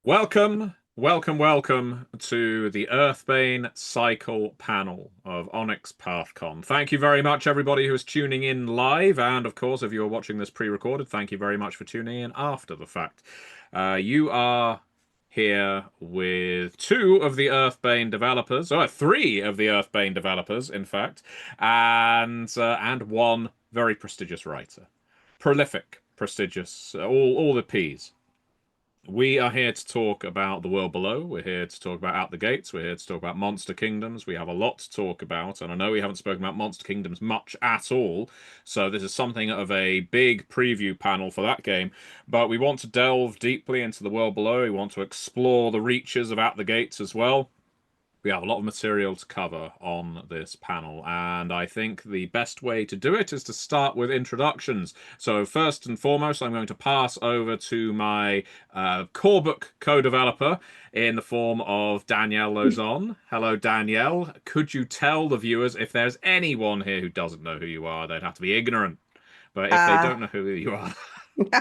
Welcome to the Earthbane Cycle panel of Onyx PathCon. Thank you very much, everybody who is tuning in live, and of course, if you are watching this pre-recorded, thank you very much for tuning in after the fact. You are here with two of the Earthbane developers, or three of the Earthbane developers, in fact, and one very prestigious writer, prolific, prestigious, all the P's. We are here to talk about the world below. We're here to talk about Out the Gates. We're here to talk about Monster Kingdoms. We have a lot to talk about, and I know we haven't spoken about Monster Kingdoms much at all, so this is something of a big preview panel for that game. But we want to delve deeply into the world below. We want to explore the reaches of Out the Gates as well. We have a lot of material to cover on this panel, and I think the best way to do it is to start with introductions. So first and foremost, I'm going to pass over to my core book co-developer in the form of Danielle Lauzon. Hello, Danielle. Could you tell the viewers if there's anyone here who doesn't know who you are, they'd have to be ignorant. But if they Uh, don't know who you are,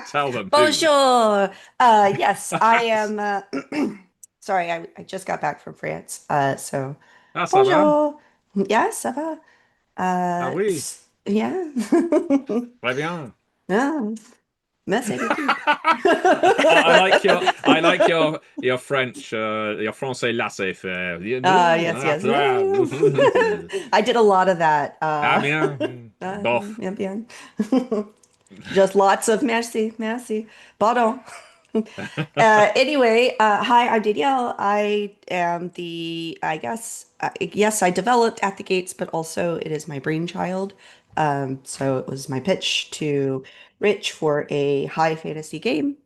tell them who. Bonjour. Yes, I am. Sorry, I just got back from France. So Ah, ça va? bonjour. Yes, ça va. Ah oui, Yeah. très bien. Yeah. Merci beaucoup. I like your French, your français laissez-faire. You know, Yes, yes. I did a lot of that. ah bien, bof. Bien, bien. Just lots of merci, merci. Pardon. Anyway, hi, I'm Danielle. I am I guess, yes, I developed At the Gates, but also it is my brainchild. So it was my pitch to Rich for a high fantasy game.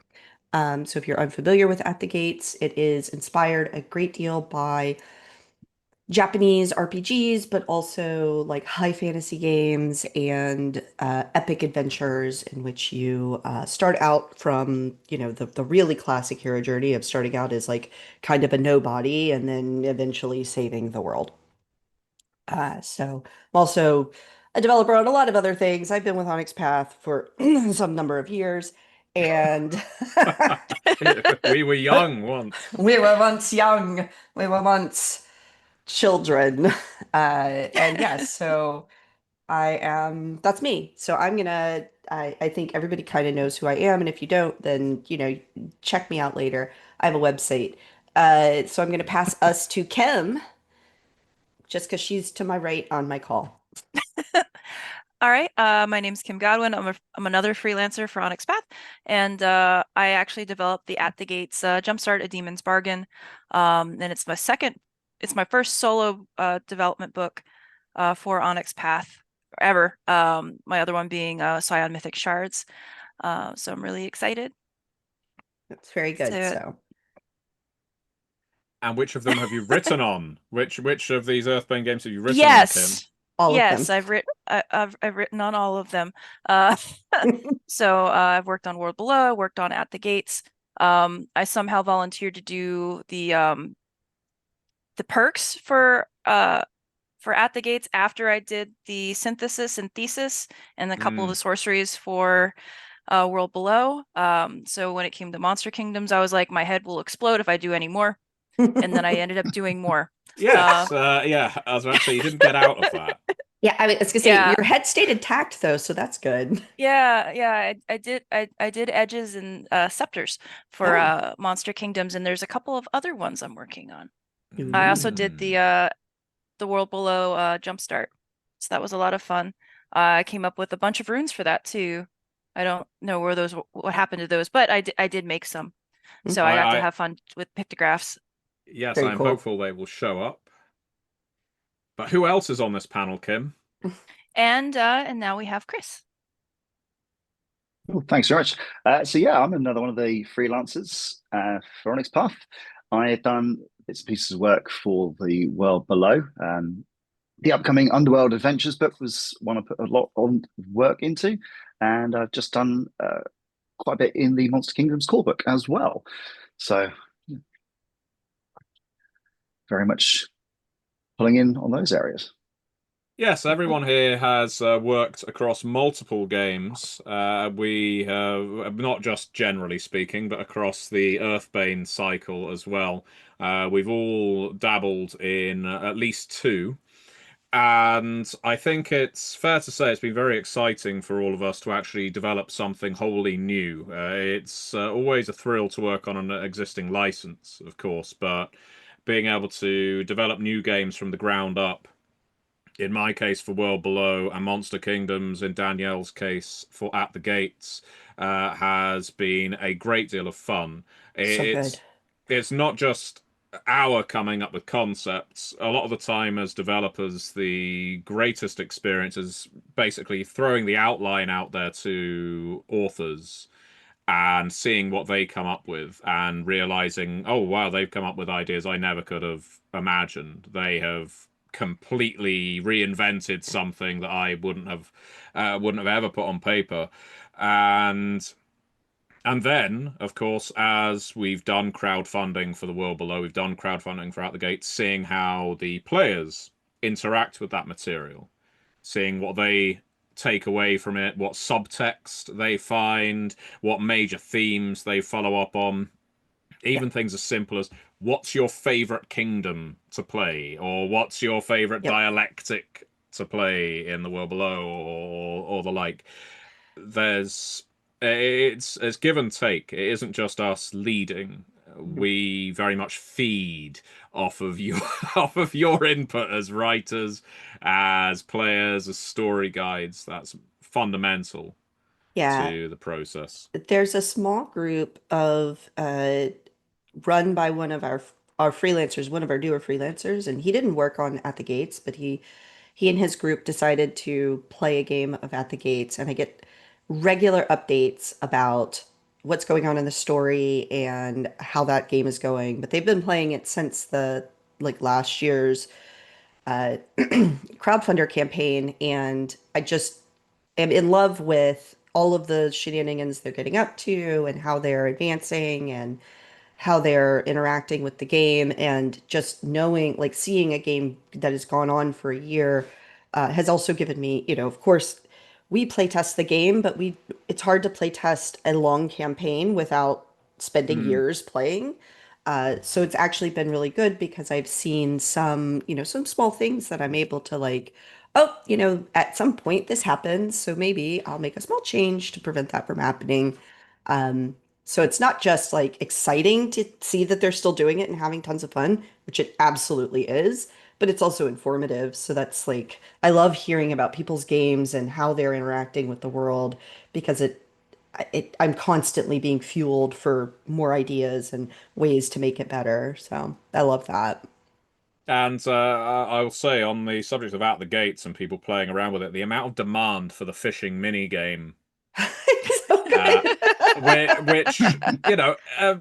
So if you're unfamiliar with At the Gates, it is inspired a great deal by Japanese RPGs, but also like high fantasy games and epic adventures in which you start out from, the really classic hero journey of starting out as like kind of a nobody and then eventually saving the world. So I'm also a developer on a lot of other things. I've been with Onyx Path for some number of years, and We were young once. we were once young. We were once children. And yes, so that's me. So I think everybody kind of knows who I am. And if you don't, then, check me out later. I have a website. So I'm gonna pass us to Kim, just because she's to my right on my call. All right. My name's Kim Godwin. I'm another freelancer for Onyx Path, and I actually developed the At the Gates Jumpstart a Demon's Bargain. And it's my first solo development book for Onyx Path ever. My other one being Scion Mythic Shards. So I'm really excited That's very good. to. So And which of them have you written on? Which of these Earthbane games have you written on, Kim? Yes, all of them. yes, I've written on all of them. Uh, so I've worked on World Below, worked on At the Gates. I somehow volunteered to do the perks for At the Gates after I did the synthesis and thesis and a couple of the Mm. sorceries for World Below. So when it came to Monster Kingdoms, I was like, my head will explode if I do any more. And then I ended up doing more. Uh, Yes, yeah. I was about to say you didn't get out of that. Yeah, I was gonna say yeah, your head stayed intact though, so that's good. yeah. I did edges and scepters for Oh. Monster Kingdoms, and there's a couple of other ones I'm working on. I also did Mm. the World Below Jumpstart. So that was a lot of fun. I came up with a bunch of runes for that too. I don't know what happened to those, but I did make some. So I got to I have fun with pictographs. yes, Very I'm cool. hopeful they will show up. But who else is on this panel, Kim? And now we have Chris. Well, thanks very much. So yeah, I'm another one of the freelancers for Onyx Path. I've done bits and pieces of work for the world below. The upcoming Underworld Adventures book was one I put a lot of work into, and I've just done quite a bit in the Monster Kingdoms core book as well. So yeah, very much pulling in on those areas. Yes, everyone here has worked across multiple games. We have, not just generally speaking, but across the Earthbane cycle as well. We've all dabbled in at least two. And I think it's fair to say it's been very exciting for all of us to actually develop something wholly new. It's always a thrill to work on an existing license, of course, but being able to develop new games from the ground up, in my case for World Below, and Monster Kingdoms in Danielle's case for At the Gates, has been a great deal of fun. So good. It's not just our coming up with concepts. A lot of the time, as developers, the greatest experience is basically throwing the outline out there to authors and seeing what they come up with and realizing, oh wow, they've come up with ideas I never could have imagined. They have completely reinvented something that I wouldn't have ever put on paper. And then, of course, as we've done crowdfunding for the World Below, we've done crowdfunding for Out the Gate, seeing how the players interact with that material, seeing what they take away from it, what subtext they find, what major themes they follow up on, Yep. even things as simple as what's your favorite kingdom to play, or what's your favorite Yep. dialectic to play in the World Below, or the like. There's it's give and take. It isn't just us leading. We very much feed off of your off of your input as writers, as players, as story guides. That's fundamental Yeah. to the process. There's a small group of run by one of our freelancers, one of our newer freelancers, and he didn't work on At the Gates, but he and his group decided to play a game of At the Gates, and I get regular updates about what's going on in the story and how that game is going. But they've been playing it since the like last year's crowdfunder campaign, and I just am in love with all of the shenanigans they're getting up to and how they're advancing and how they're interacting with the game, and just knowing, like seeing a game that has gone on for a year has also given me, of course, we play test the game, but it's hard to play test a long campaign without spending Mm. years playing. So it's actually been really good because I've seen some small things that I'm able to like, oh, at some point this happens, so maybe I'll make a small change to prevent that from happening. So it's not just like exciting to see that they're still doing it and having tons of fun, which it absolutely is, but it's also informative. So that's like, I love hearing about people's games and how they're interacting with the world because I'm constantly being fueled for more ideas and ways to make it better. So I love that. And I'll say on the subject of Out the Gates and people playing around with it, the amount of demand for the fishing mini game, It's so uh, good. which a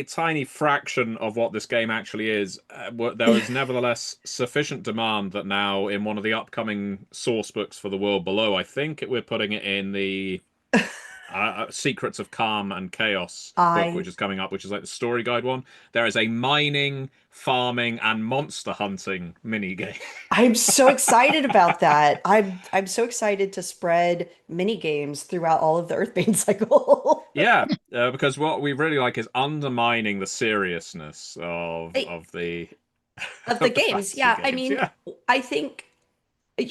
tiny fraction of what this game actually is. There is nevertheless sufficient demand that now in one of the upcoming source books for the World Below, I think we're putting it in the Secrets of Calm and Chaos book, I which is coming up, which is like the story guide one. There is a mining, farming, and monster hunting mini game. I'm so excited about that. I'm so excited to spread mini games throughout all of the Earthbane cycle. Yeah, because what we really like is undermining the seriousness of I- of the of the of the games. fantasy Yeah, I games. mean, Yeah, I think, I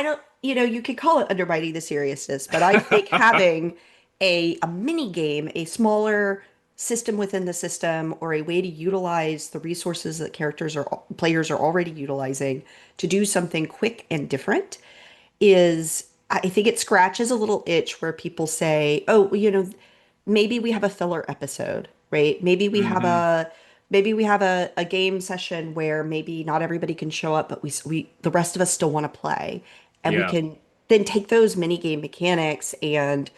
don't, you could call it undermining the seriousness, but I think having a mini game, a smaller system within the system, or a way to utilize the resources that players are already utilizing to do something quick and different is, I think it scratches a little itch where people say, oh, well, maybe we have a filler episode, right? hmm Maybe we have a game session where maybe not everybody can show up, but we the rest of us still want to play, and we yeah, can then take those mini game mechanics and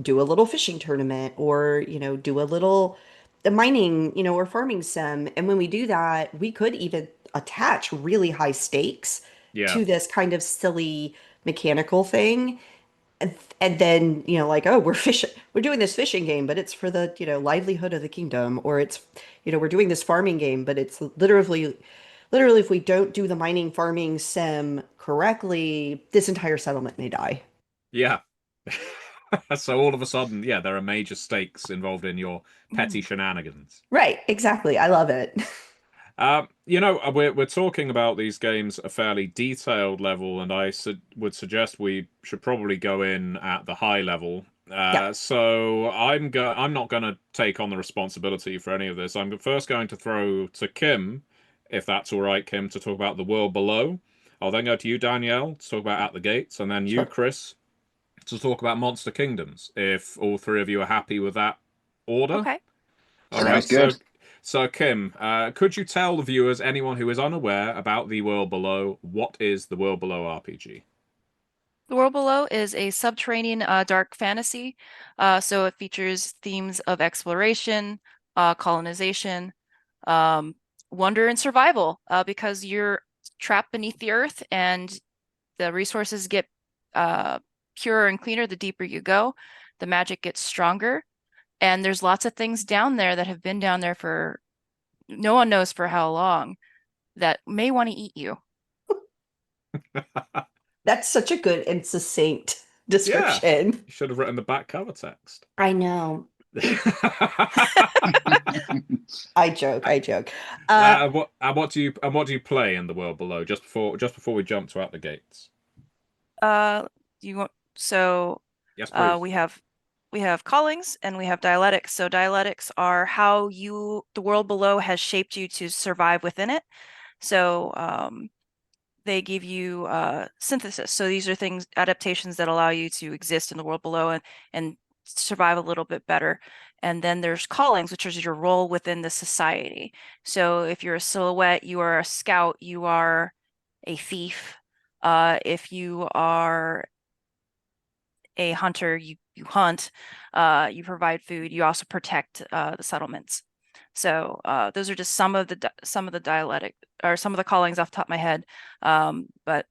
do a little fishing tournament, or do a little the mining, or farming sim. And when we do that, we could even attach really high stakes yeah. to this kind of silly mechanical thing. And then, like, oh, we're doing this fishing game, but it's for the, livelihood of the kingdom, or it's, we're doing this farming game, but it's literally literally, if we don't do the mining farming sim correctly, this entire settlement may die. Yeah. So all of a sudden, yeah, there are major stakes involved in your petty Mm. shenanigans. Right, exactly. I love it. We're talking about these games at a fairly detailed level, and I would suggest we should probably go in at the high level. Yeah, I'm not going to take on the responsibility for any of this. I'm first going to throw to Kim, if that's all right, Kim, to talk about the world below. I'll then go to you, Danielle, to talk about At the Gates, and then you, sure. Chris, to talk about Monster Kingdoms. If all three of you are happy with that order. Okay. All Sure. right, Sounds good. so Kim, could you tell the viewers, anyone who is unaware about the World Below, what is the World Below RPG? The World Below is a subterranean dark fantasy. So it features themes of exploration, colonization, um, wonder, and survival because you're trapped beneath the earth and the resources get uh, purer and cleaner the deeper you go. The magic gets stronger. And there's lots of things down there that have been down there for no one knows for how long that may want to eat you. That's such a good and succinct Yeah, description. you should have written the back cover text. I know. uh, I joke. I joke. Uh, what do you play in the World Below? Just before we jump to At the Gates. You want so Yes, please. we have callings and we have dialectics. So dialectics are how the world below has shaped you to survive within it. So they give you synthesis. So these are adaptations that allow you to exist in the world below and survive a little bit better. And then there's callings, which is your role within the society. So if you're a silhouette, you are a scout, you are a thief. If you are a hunter, you hunt, you provide food, you also protect the settlements. So those are just some of the dialectic or some of the callings off the top of my head. But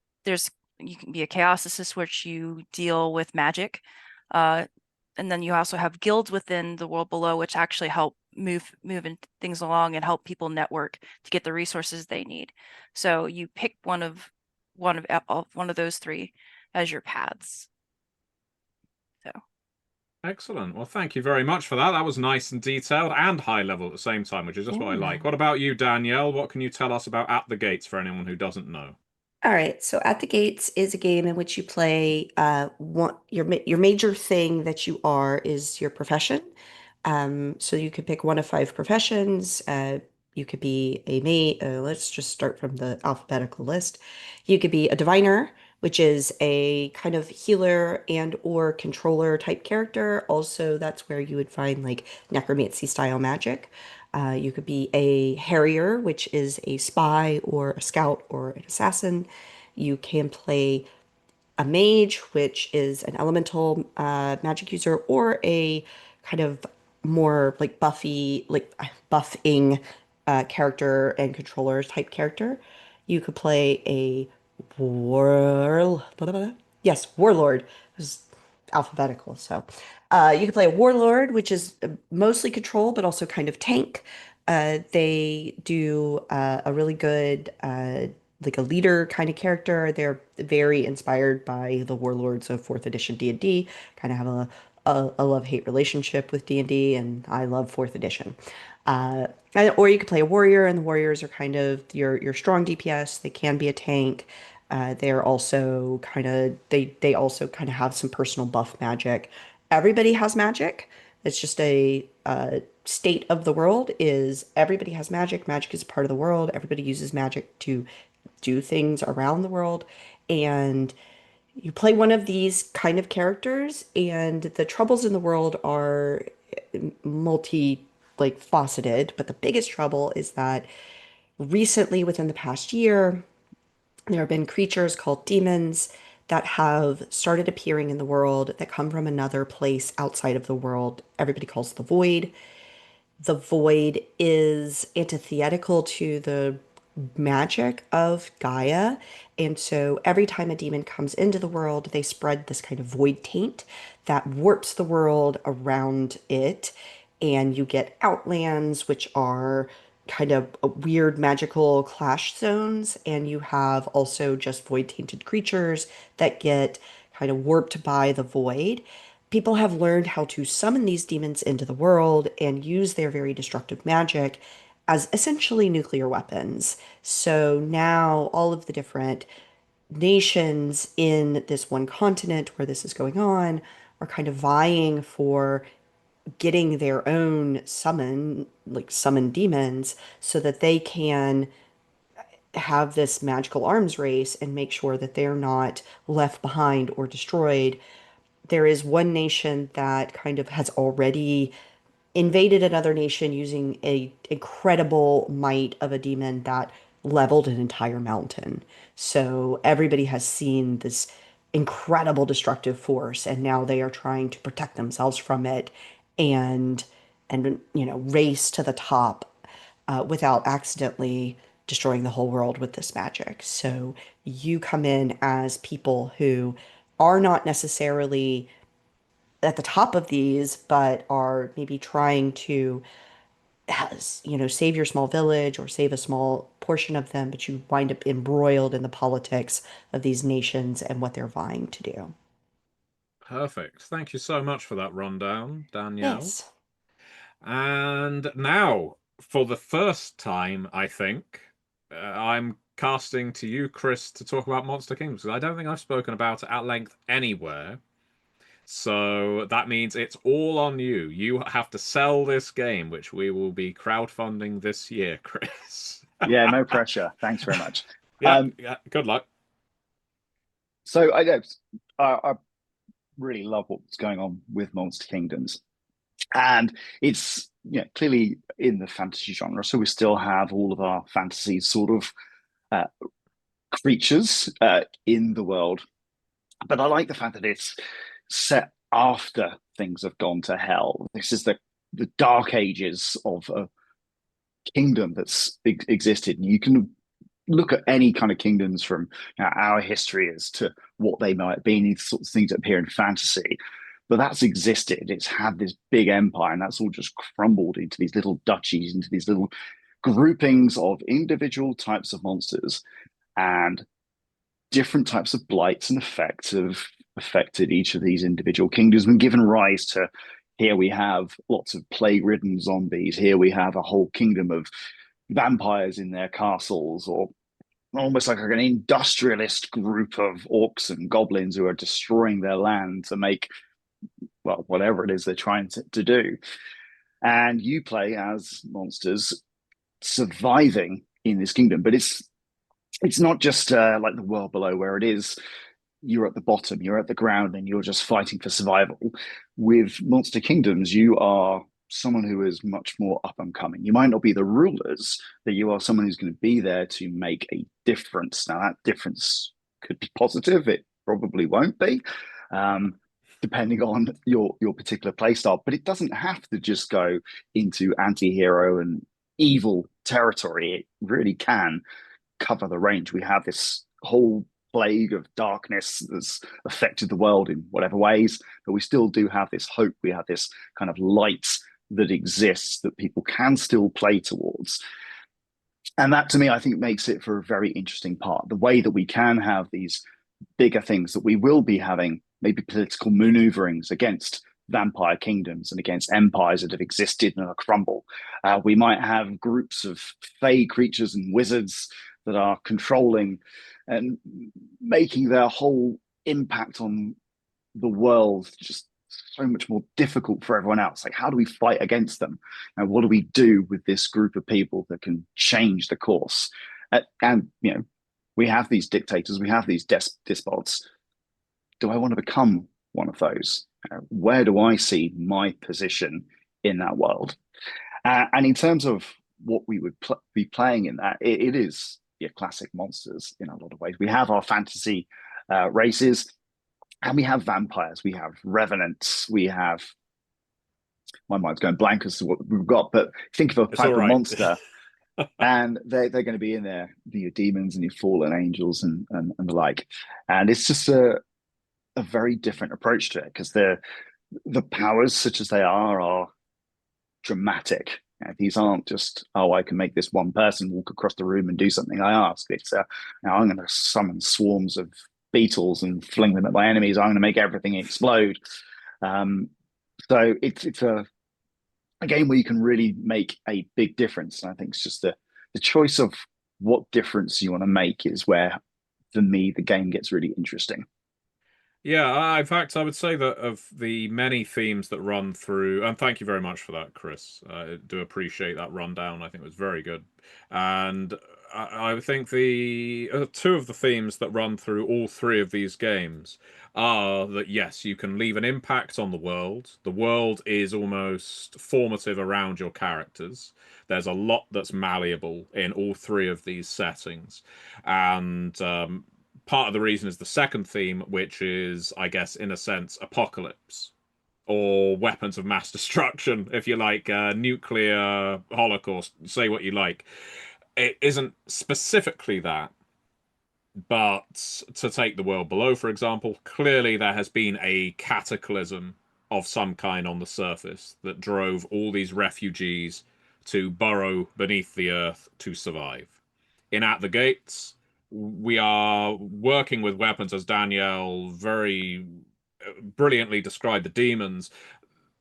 you can be a chaosist, which you deal with magic. And then you also have guilds within the world below, which actually help moving things along and help people network to get the resources they need. So you pick one of those three as your paths. So Excellent. Well, thank you very much for that. That was nice and detailed and high level at the same time, which is just what I like. yeah. What about you, Danielle? What can you tell us about At the Gates for anyone who doesn't know? All right, so At the Gates is a game in which you play your major thing that you are is your profession. So you could pick one of five professions. You could be a mate. Let's just start from the alphabetical list. You could be a diviner, which is a kind of healer and or controller type character. Also, that's where you would find like necromancy style magic. You could be a harrier, which is a spy or a scout or an assassin. You can play a mage, which is an elemental magic user, or a kind of more like buffing character and controller type character. You could play a warlord. It was alphabetical, so you could play a warlord, which is mostly control, but also kind of tank. They do a really good like a leader kind of character. They're very inspired by the warlords of fourth edition D&D. Kind of have a love-hate relationship with D&D, and I love fourth edition. Or you could play a warrior, and the warriors are kind of your strong DPS. They can be a tank. They're also they also kind of have some personal buff magic. Everybody has magic. It's just a state of the world is everybody has magic. Magic is part of the world. Everybody uses magic to do things around the world. And you play one of these kind of characters, and the troubles in the world are multi like faceted. But the biggest trouble is that recently, within the past year, there have been creatures called demons that have started appearing in the world that come from another place outside of the world. Everybody calls the void. The void is antithetical to the magic of Gaia. And so every time a demon comes into the world, they spread this kind of void taint that warps the world around it. And you get outlands, which are kind of weird magical clash zones, and you have also just void tainted creatures that get kind of warped by the void. People have learned how to summon these demons into the world and use their very destructive magic as essentially nuclear weapons. So now all of the different nations in this one continent where this is going on are kind of vying for getting their own summon demons, so that they can have this magical arms race and make sure that they're not left behind or destroyed. There is one nation that kind of has already invaded another nation using a incredible might of a demon that leveled an entire mountain. So everybody has seen this incredible destructive force, and now they are trying to protect themselves from it and race to the top without accidentally destroying the whole world with this magic. So you come in as people who are not necessarily at the top of these, but are maybe trying to, save your small village or save a small portion of them, but you wind up embroiled in the politics of these nations and what they're vying to do. Perfect. Thank you so much for that rundown, Danielle. Yes. And now, for the first time, I think, I'm casting to you, Chris, to talk about Monster Kingdoms, because I don't think I've spoken about it at length anywhere. So that means it's all on you. You have to sell this game, which we will be crowdfunding this year, Chris. Yeah, no pressure. Thanks very much. Yeah, good luck. So I really love what's going on with Monster Kingdoms, and it's clearly in the fantasy genre. So we still have all of our fantasy sort of creatures in the world, but I like the fact that it's set after things have gone to hell. This is the dark ages of a kingdom that's existed. You can look at any kind of kingdoms from our history as to what they might be, these sorts of things that appear in fantasy. But that's existed. It's had this big empire, and that's all just crumbled into these little duchies, into these little groupings of individual types of monsters. And different types of blights and effects have affected each of these individual kingdoms and given rise to, here we have lots of plague-ridden zombies. Here we have a whole kingdom of vampires in their castles, or almost like an industrialist group of orcs and goblins who are destroying their land to make, well, whatever it is they're trying to do. And you play as monsters surviving in this kingdom, but it's not just like the world below, where it is you're at the bottom, you're at the ground, and you're just fighting for survival. With Monster Kingdoms, you are someone who is much more up and coming. You might not be the rulers, but you are someone who's going to be there to make a difference. Now, that difference could be positive. It probably won't be, depending on your particular playstyle. But it doesn't have to just go into anti-hero and evil territory. It really can cover the range. We have this whole plague of darkness that's affected the world in whatever ways, but we still do have this hope. We have this kind of light that exists that people can still play towards. And that, to me, I think makes it for a very interesting part. The way that we can have these bigger things, that we will be having maybe political maneuverings against vampire kingdoms and against empires that have existed and are crumble. We might have groups of fey creatures and wizards that are controlling and making their whole impact on the world just so much more difficult for everyone else. Like, how do we fight against them? And what do we do with this group of people that can change the course? And we have these dictators, we have these despots. Do I want to become one of those? Where do I see my position in that world? And in terms of what we would be playing in that, it is classic monsters in a lot of ways. We have our fantasy races, and we have vampires, we have revenants, we have, my mind's going blank as to what we've got, but think of a type of monster, and they're going to be in there, your demons and your fallen angels and the like. And it's just a very different approach to it, because the powers, such as they are dramatic. These aren't just, oh, I can make this one person walk across the room and do something I ask. It's, I'm going to summon swarms of beetles and fling them at my enemies. I'm going to make everything explode. Um, so it's a game where you can really make a big difference. And I think it's just the choice of what difference you want to make is where, for me, the game gets really interesting. Yeah, in fact, I would say that of the many themes that run through, and thank you very much for that, Chris. I do appreciate that rundown. I think it was very good. And I think the two of the themes that run through all three of these games are that, yes, you can leave an impact on the world. The world is almost formative around your characters. There's a lot that's malleable in all three of these settings. And part of the reason is the second theme, which is, I guess, in a sense, apocalypse or weapons of mass destruction, if you like, nuclear holocaust, say what you like. It isn't specifically that, but to take the world below, for example, clearly there has been a cataclysm of some kind on the surface that drove all these refugees to burrow beneath the earth to survive. In At the Gates, we are working with weapons, as Danielle very brilliantly described the demons.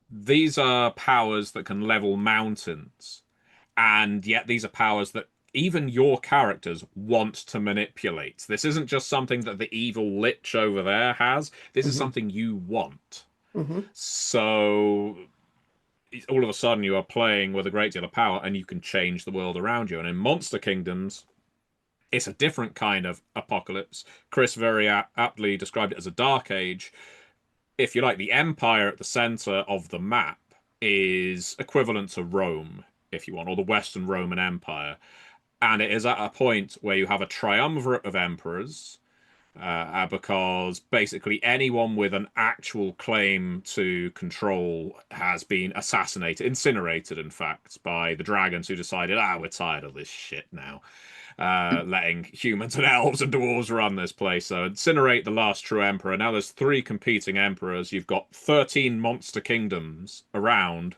These are powers that can level mountains, and yet these are powers that even your characters want to manipulate. This isn't just something that the evil lich over there has. This is Hmm. something you want. Hmm. So all of a sudden you are playing with a great deal of power and you can change the world around you. And in Monster Kingdoms, it's a different kind of apocalypse. Chris very aptly described it as a dark age. If you like, the empire at the center of the map is equivalent to Rome, if you want, or the Western Roman Empire. And it is at a point where you have a triumvirate of emperors, because basically anyone with an actual claim to control has been assassinated, incinerated, in fact, by the dragons who decided, we're tired of this shit now. Letting humans and elves and dwarves run this place. So incinerate the last true emperor. Now there's three competing emperors. You've got 13 monster kingdoms around.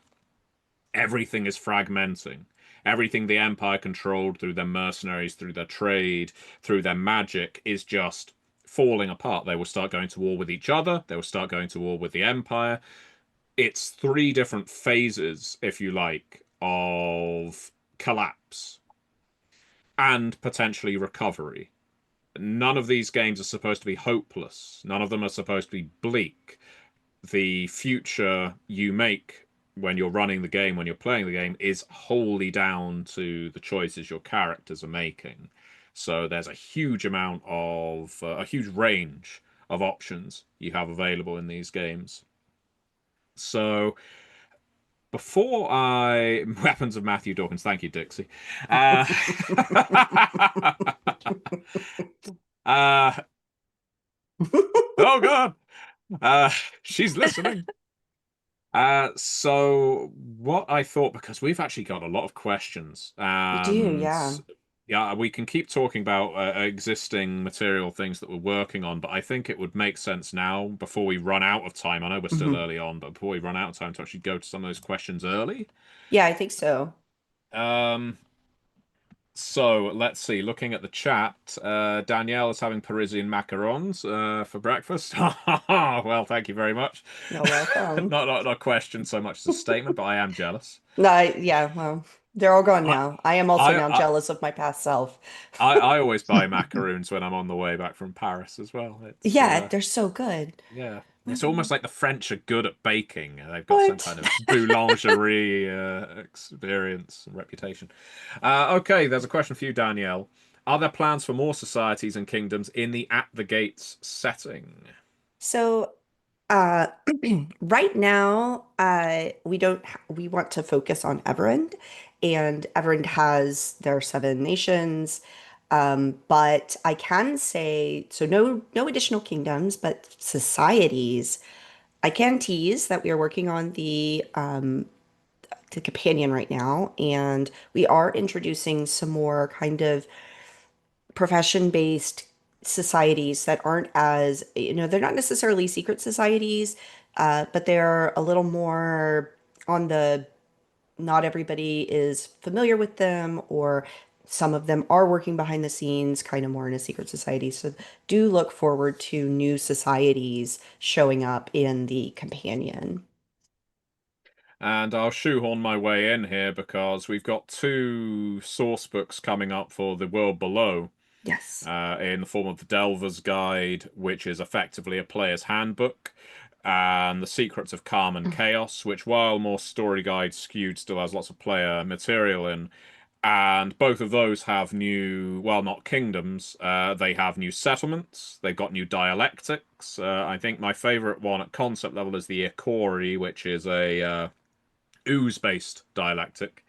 Everything is fragmenting. Everything the empire controlled through their mercenaries, through their trade, through their magic is just falling apart. They will start going to war with each other. They will start going to war with the empire. It's three different phases, if you like, of collapse and potentially recovery. None of these games are supposed to be hopeless. None of them are supposed to be bleak. The future you make when you're running the game, when you're playing the game, is wholly down to the choices your characters are making. So there's a huge amount of, a huge range of options you have available in these games. So before I weapons of Matthew Dawkins, thank you, Dixie. Uh, uh, oh God, uh, she's listening. So what I thought, because we've actually got a lot of questions, We do, and yeah. yeah, we can keep talking about existing material things that we're working on, but I think it would make sense now, before we run out of time. I know we're still Hmm. early on, but before we run out of time, to actually go to some of those questions early. Yeah, I think so. Um, so let's see. Looking at the chat, Danielle is having Parisian macarons for breakfast. Well, thank you very much. You're welcome. Not a question so much as a statement, but I am jealous. No, yeah, well, they're all gone I now. I am also I now I, jealous of my past self. I always buy macaroons when I'm on the way back from Paris as well. It's Yeah, they're so good. yeah, it's almost like the French are good at baking. They've got some What? kind of boulangerie experience and reputation. Okay, there's a question for you, Danielle. Are there plans for more societies and kingdoms in the At the Gates setting? So, uh, right now, we don't we want to focus on Everend, and Everend has their seven nations. But I can say, so no additional kingdoms, but societies. I can tease that we are working on the companion right now, and we are introducing some more kind of profession-based societies that aren't as, they're not necessarily secret societies, but they're a little more on the not everybody is familiar with them, or some of them are working behind the scenes, kind of more in a secret society. So do look forward to new societies showing up in the companion. And I'll shoehorn my way in here because we've got 2 source books coming up for the world below. Yes. In the form of the Delver's Guide, which is effectively a player's handbook, and the Secrets of Calm and Chaos, which, while more story guide skewed, still has lots of player material in. And both of those have new, well, not kingdoms, they have new settlements, they've got new dialectics. I think my favorite one at concept level is the Ikori, which is a ooze-based dialectic.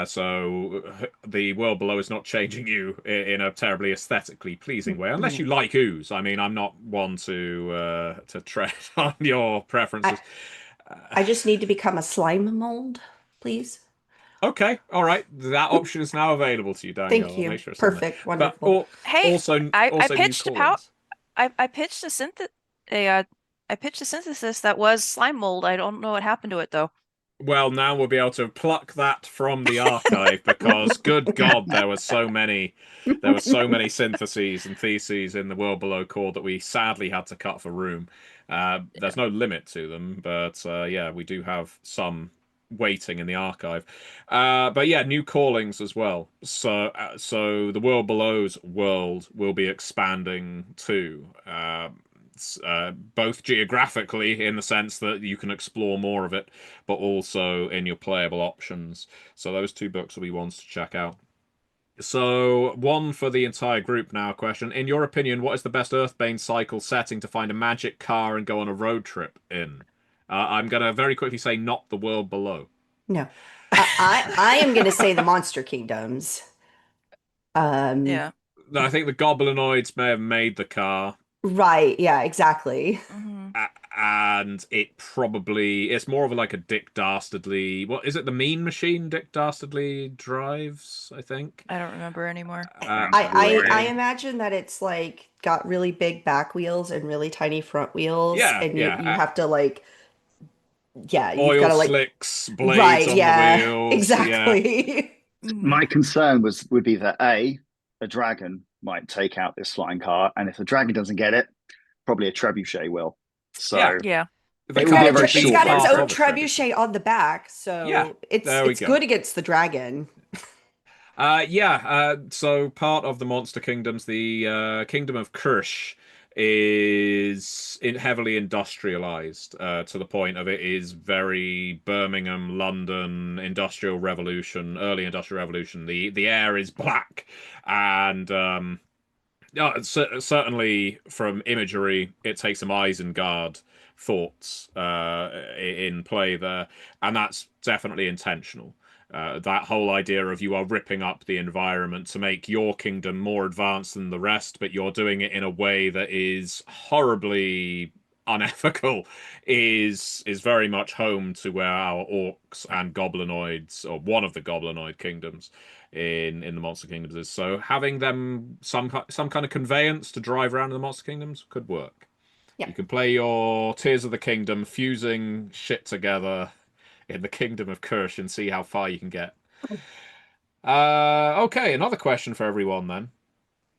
So the world below is not changing you in a terribly aesthetically pleasing way, unless you like ooze. I mean, I'm not one to tread on your preferences. I just need to become a slime mold, please. Okay, all right, that option is now available to you, Danielle. Thank I'll make you. sure it's on there. Perfect. But Wonderful. Hey, also, I new pitched a pow callings. I pitched a I pitched a synthesis that was slime mold. I don't know what happened to it though. Well, now we'll be able to pluck that from the archive because, good God, there were so many syntheses and theses in the World Below core that we sadly had to cut for room. There's no limit to them, but yeah, we do have some waiting in the archive. But yeah, new callings as well. So the World Below's world will be expanding too. Both geographically in the sense that you can explore more of it, but also in your playable options. So those 2 books will be ones to check out. So one for the entire group now. Question: in your opinion, what is the best Earthbane Cycle setting to find a magic car and go on a road trip in? I'm gonna very quickly say not the world below. No. I am going to say the Monster Kingdoms. Yeah. No, I think the Goblinoids may have made the car. Right. Yeah, exactly. hmm And it's more of like a Dick Dastardly, what is it, the Mean Machine Dick Dastardly drives, I think. I don't remember anymore. Sounds I right. imagine that it's like got really big back wheels and really tiny front wheels, Yeah, and you yeah. have to like, yeah, you've got Oil to like, slicks, blades right, on the yeah, wheels. Yeah. exactly. Mhm. My concern would be that a dragon might take out this flying car, and if the dragon doesn't get it, probably a trebuchet will. Yeah. So Yeah. The it It's will got be car a very could it's be short got its road part own trip. of a trebuchet. trebuchet on the back, Yeah, so there we it's go. good against the dragon. So part of the Monster Kingdoms, the Kingdom of Kirsch heavily industrialized to the point of it is very Birmingham, London, Industrial Revolution, early Industrial Revolution. The air is black, and certainly from imagery, it takes some Isengard thoughts in play there, and that's definitely intentional. That whole idea of you are ripping up the environment to make your kingdom more advanced than the rest, but you're doing it in a way that is horribly unethical is very much home to where our orcs and goblinoids, or one of the goblinoid kingdoms in the Monster Kingdoms is. So having them some kind of conveyance to drive around in the Monster Kingdoms could work. Yeah. You can play your Tears of the Kingdom fusing shit together in the Kingdom of Kirsch and see how far you can get. Okay, another question for everyone then.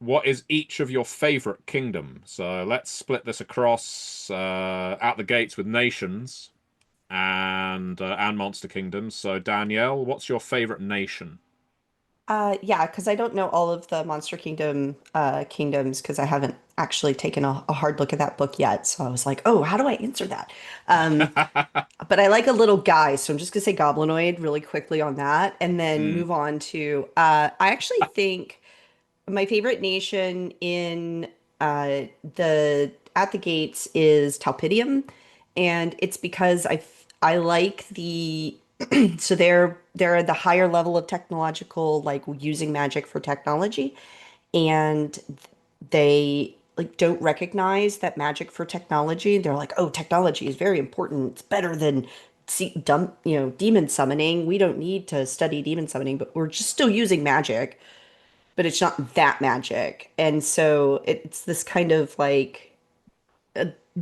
What is each of your favorite kingdom? So let's split this across out the gates with nations and monster kingdoms. So Danielle, what's your favorite nation? Yeah, because I don't know all of the Monster Kingdom kingdoms because I haven't actually taken a hard look at that book yet. So I was like, oh, how do I answer that? But I like a little guy, so I'm just gonna say Goblinoid really quickly on that, and then Hmm. move on to. I actually think my favorite nation in the at the gates is Talpidium, and it's because I like the so they're the higher level of technological, like using magic for technology, and they like don't recognize that magic for technology. They're like, oh, technology is very important. It's better than demon summoning. We don't need to study demon summoning, but we're just still using magic, but it's not that magic. And so it's this kind of like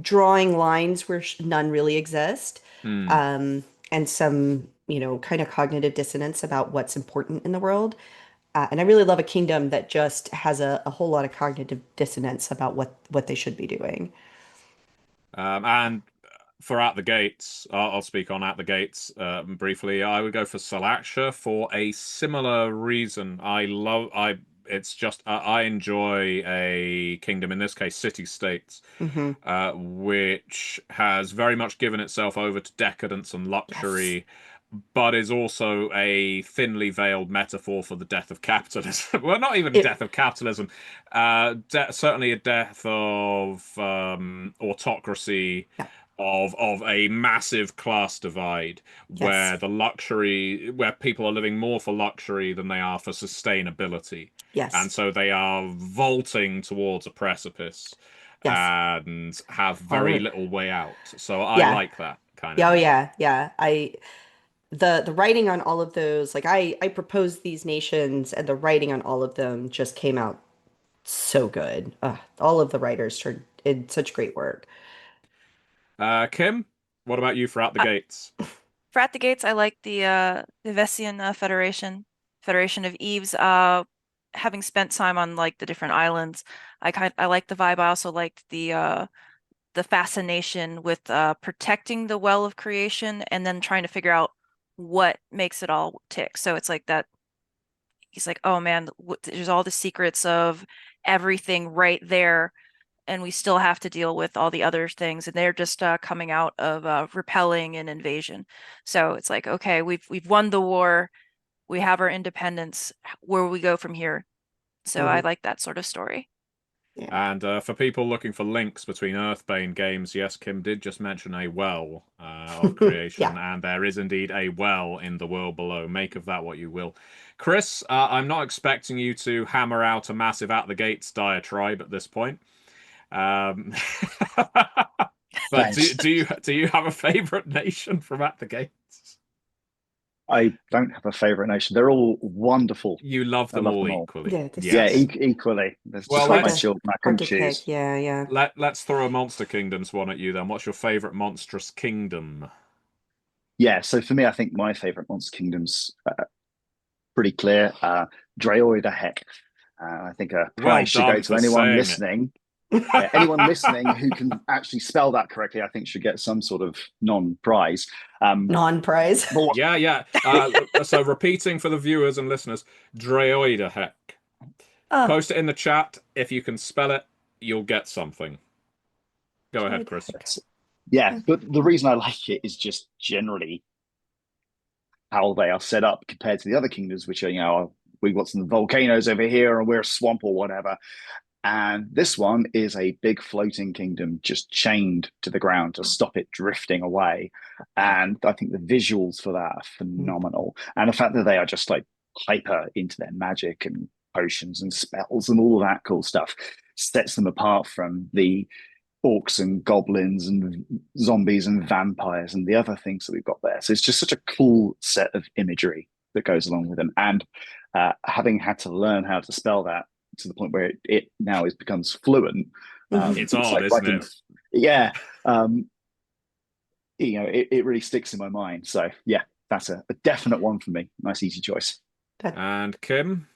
drawing lines where none really exist. Hmm. And some kind of cognitive dissonance about what's important in the world. And I really love a kingdom that just has a whole lot of cognitive dissonance about what they should be doing. And for At the Gates, I'll speak on At the Gates briefly. I would go for Salaksha for a similar reason. It's just I enjoy a kingdom, in this case, city-states, Hmm. which has very much given itself over to decadence and Yes. luxury, but is also a thinly veiled metaphor for the death of capitalism. Well, not even It, death of capitalism, certainly a death of autocracy, yeah. of a massive class divide, Yes. where people are living more for luxury than they are for sustainability. And Yes. so they are vaulting towards a precipice Yes. and have very Or little way out. So I yeah. like that kind of Yeah, oh thing. yeah, yeah. The writing on all of those, like I proposed these nations and the writing on all of them just came out so good. All of the writers turned in such great work. Kim, what about you for Out the Uh, Gates? for At the Gates, I like the Vessian Federation of Eves. Having spent time on like the different islands, I like the vibe. I also liked the fascination with protecting the well of creation and then trying to figure out what makes it all tick. So it's like that. He's like, oh man, there's all the secrets of everything right there, and we still have to deal with all the other things, and they're just coming out of repelling an invasion. So it's like, okay, we've won the war, we have our independence. Where will we go from here? So I Mhm. like that sort of story. Yeah. And for people looking for links between Earthbane games, yes, Kim did just mention a well of creation, Yeah. and there is indeed a well in the world below. Make of that what you will. Chris, I'm not expecting you to hammer out a massive At the Gates diatribe at this point. Um, but Thanks. do you have a favorite nation from At the Gates? I don't have a favorite nation. They're all wonderful. You love I them love all them all. equally. Yeah, this Yeah, Yes. is equally. There's Well, it's just like hard my to children. I hard couldn't to pick. choose. Yeah, yeah. let's throw a Monster Kingdoms one at you then. What's your favorite monstrous kingdom? Yeah, so for me, I think my favorite Monster Kingdom's pretty clear. Draoid a heck. I think a Well prize should go done to for anyone saying it. listening. Yeah, anyone listening who can actually spell that correctly, I think should get some sort of non-prize. Non-prize. But Yeah, yeah. So repeating for the viewers and listeners, Draoida heck. Oh, Post it in the chat. If you can spell it, you'll get something. Go ahead, droid Chris. heck. yeah, Yeah. but the reason I like it is just generally how they are set up compared to the other kingdoms, which are, we've got some volcanoes over here and we're a swamp or whatever. And this one is a big floating kingdom just chained to the ground to stop it drifting away. And I think the visuals for that are Mm. phenomenal. And the fact that they are just like hyper into their magic and potions and spells and all that cool stuff sets them apart from the orcs and goblins and zombies and vampires and the other things that we've got there. So it's just such a cool set of imagery that goes along with them. And having had to learn how to spell that to the point where it now becomes fluent, Mhm. It's it's odd, like isn't writing. it? Yeah, um, it really sticks in my mind. So yeah, that's a definite one for me. Nice, easy choice. That And Kim?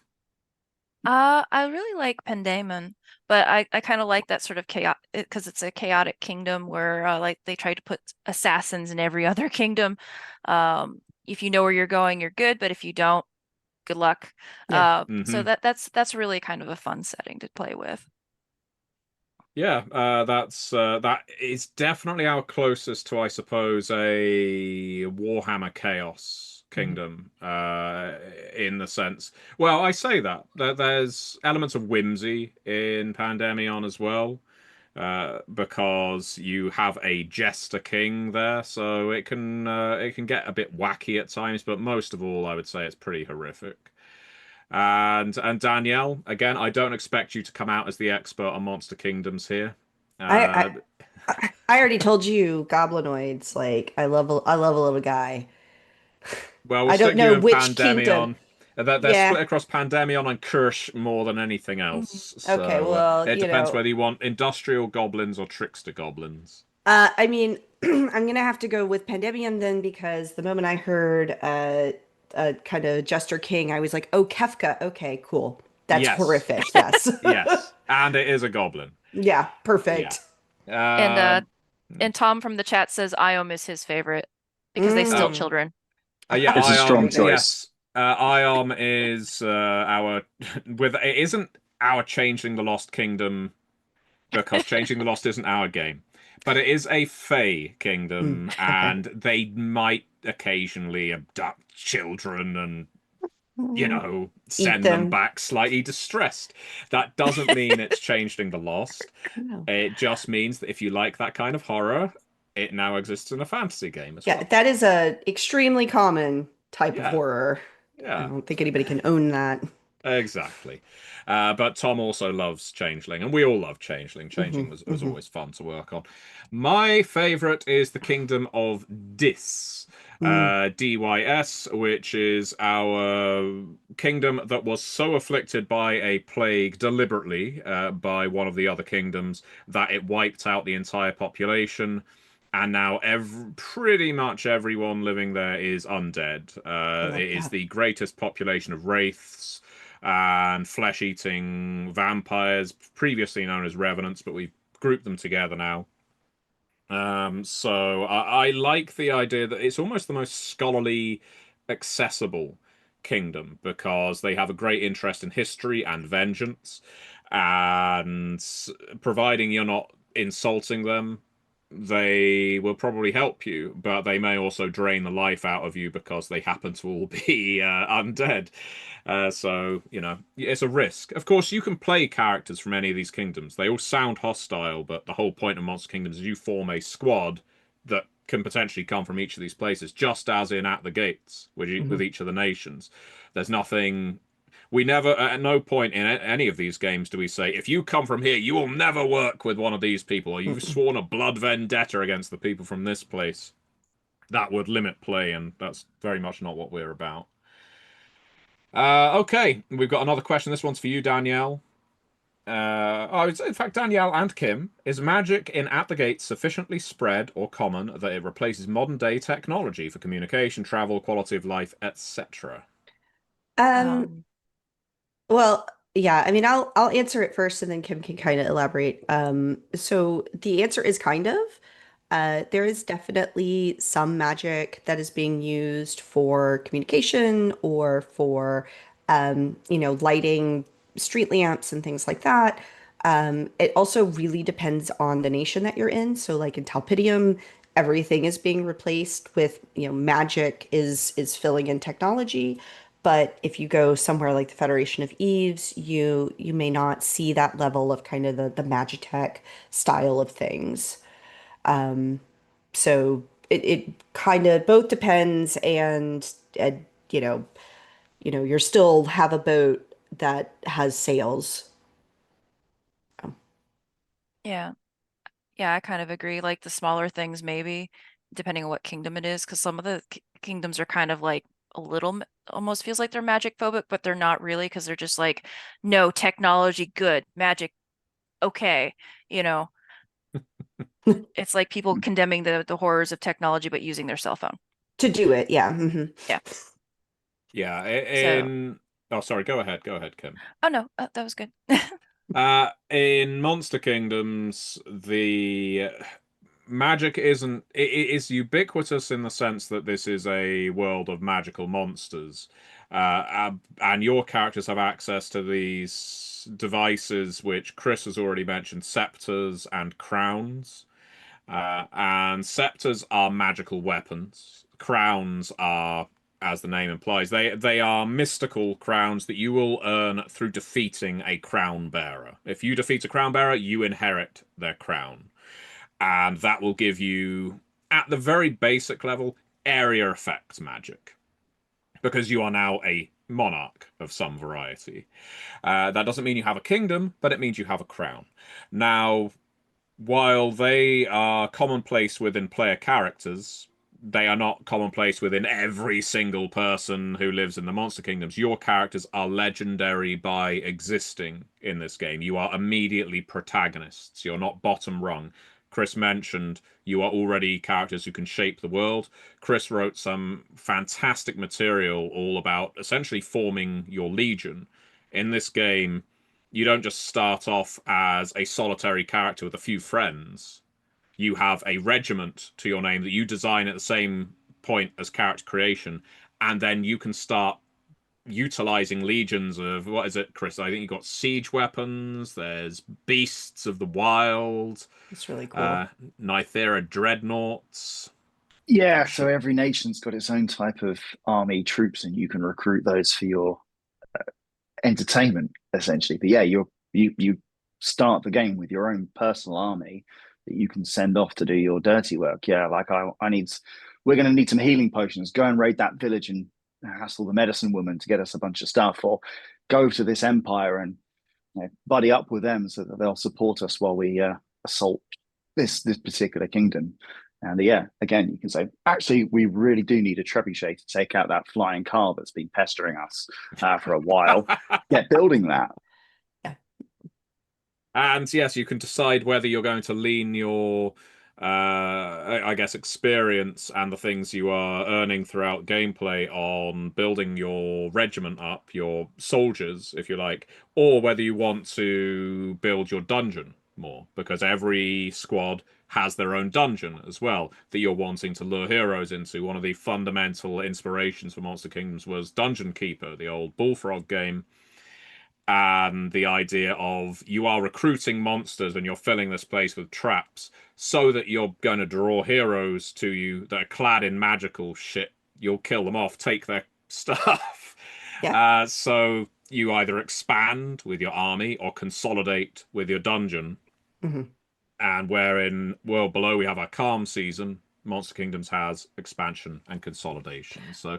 I really like Pendaemon, but I kind of like that sort of chaos because it's a chaotic kingdom where like they try to put assassins in every other kingdom. If you know where you're going, you're good, but if you don't, good luck. yeah. So Hmm. that's really kind of a fun setting to play with. Yeah, that is definitely our closest to, I suppose, a Warhammer Chaos Mhm. Kingdom. In the sense, well, I say that there's elements of whimsy in Pandemion as well, because you have a Jester King there, so it can get a bit wacky at times, but most of all, I would say it's pretty horrific. And Danielle, again, I don't expect you to come out as the expert on Monster Kingdoms here. I, Uh, I already told you goblinoids. Like I love a little guy. well, we'll I don't stick you know in which kingdom. Pandemion. They're Yeah. split across Pandemion and Kirsch more than anything Mhm. else. Okay, So well, it depends whether you want industrial goblins or trickster goblins. I mean, I'm gonna have to go with Pandemian then, because the moment I heard kind of Jester King, I was like, oh, Kefka. Okay, cool. That's Yes, horrific. Yes. yes, and it is a goblin. Yeah, Yeah. perfect. And Um, Tom from the chat says Iom is his favorite because they steal Mm. children. yeah, It's a strong Very Iom. good. choice. Yes, Iom is our with it isn't our Changing the Lost Kingdom because Changing the Lost isn't our game, but it is a Fey Mm, kingdom, okay. and they might occasionally abduct children and Mm, eat send them them. back slightly distressed. That doesn't mean it's Changing the Lost. No. It just means that if you like that kind of horror, it now exists in a fantasy game as Yeah, well. that is a extremely common type of Yeah, horror. I yeah. don't think anybody can own that. Exactly. But Tom also loves Changeling, and we all love Changeling. Hmm. Changeling was Hmm. always fun to work on. My favorite is the Kingdom of Dis, Mm. DYS, which is our kingdom that was so afflicted by a plague deliberately by one of the other kingdoms that it wiped out the entire population. And now pretty much everyone living there is undead. I love It is that. the greatest population of wraiths and flesh-eating vampires, previously known as revenants, but we've grouped them together now. So I like the idea that it's almost the most scholarly, accessible kingdom because they have a great interest in history and vengeance, and providing you're not insulting them, they will probably help you, but they may also drain the life out of you because they happen to all be undead. So, it's a risk. Of course, you can play characters from any of these kingdoms. They all sound hostile, but the whole point of Monster Kingdoms is you form a squad that can potentially come from each of these places, just as in At the Gates with Hmm. each of the nations. There's nothing. We never, at no point in any of these games do we say, if you come from here, you will never work with one of these people, or you've Mm-mm. sworn a blood vendetta against the people from this place. That would limit play, and that's very much not what we're about. Okay, we've got another question. This one's for you, Danielle. In fact, Danielle and Kim, is magic in At the Gates sufficiently spread or common that it replaces modern day technology for communication, travel, quality of life, etc.? Um, Um, well, yeah, I mean, I'll answer it first and then Kim can kind of elaborate. So the answer is kind of. There is definitely some magic that is being used for communication or for, lighting street lamps and things like that. It also really depends on the nation that you're in. So, like in Talpidium, everything is being replaced with, magic is filling in technology. But if you go somewhere like the Federation of Eves, you may not see that level of kind of the Magitech style of things. So it kind of both depends, and you know, you still have a boat that has sails. yeah, yeah, I kind of agree. Like the smaller things, maybe, depending on what kingdom it is, because some of the kingdoms are kind of like a little, almost feels like they're magic phobic, but they're not really because they're just like, no, technology, good, magic, okay. You know, it's like people condemning the horrors of technology, but using their cell phone. To do it, yeah. Hmm. Yeah. Yeah, So, in. Oh, sorry, go ahead. Go ahead, Kim. oh no, that was good. In Monster Kingdoms, the magic isn't. It is ubiquitous in the sense that this is a world of magical monsters, and your characters have access to these devices, which Chris has already mentioned, scepters and crowns. And scepters are magical weapons. Crowns are, as the name implies, they are mystical crowns that you will earn through defeating a crown bearer. If you defeat a crown bearer, you inherit their crown, and that will give you, at the very basic level, area effects magic because you are now a monarch of some variety. That doesn't mean you have a kingdom, but it means you have a crown. Now, while they are commonplace within player characters, they are not commonplace within every single person who lives in the Monster Kingdoms. Your characters are legendary by existing in this game. You are immediately protagonists. You're not bottom rung. Chris mentioned, you are already characters who can shape the world. Chris wrote some fantastic material all about essentially forming your legion. In this game, you don't just start off as a solitary character with a few friends. You have a regiment to your name that you design at the same point as character creation, and then you can start utilizing legions of, what is it, Chris? I think you've got siege weapons, there's beasts of the wild, It's really cool. Nythera dreadnoughts. Yeah, I'm so sure. every nation's got its own type of army troops, and you can recruit those for your entertainment, essentially. But yeah, you start the game with your own personal army that you can send off to do your dirty work. Yeah, like I need, we're going to need some healing potions. Go and raid that village and hassle the medicine woman to get us a bunch of stuff, or go to this empire and buddy up with them so that they'll support us while we assault this particular kingdom. And yeah, again, you can say, actually, we really do need a trebuchet to take out that flying car that's been pestering us for a while. Get building that. Yeah. And yes, you can decide whether you're going to lean your, I guess, experience and the things you are earning throughout gameplay on building your regiment up, your soldiers, if you like, or whether you want to build your dungeon more, because every squad has their own dungeon as well that you're wanting to lure heroes into. One of the fundamental inspirations for Monster Kingdoms was Dungeon Keeper, the old Bullfrog game, and the idea of you are recruiting monsters and you're filling this place with traps so that you're going to draw heroes to you that are clad in magical shit. You'll kill them off, take their stuff. Yeah. So you either expand with your army or consolidate with your dungeon. Hmm. And where in World Below we have our calm season, Monster Kingdoms has expansion and consolidation. So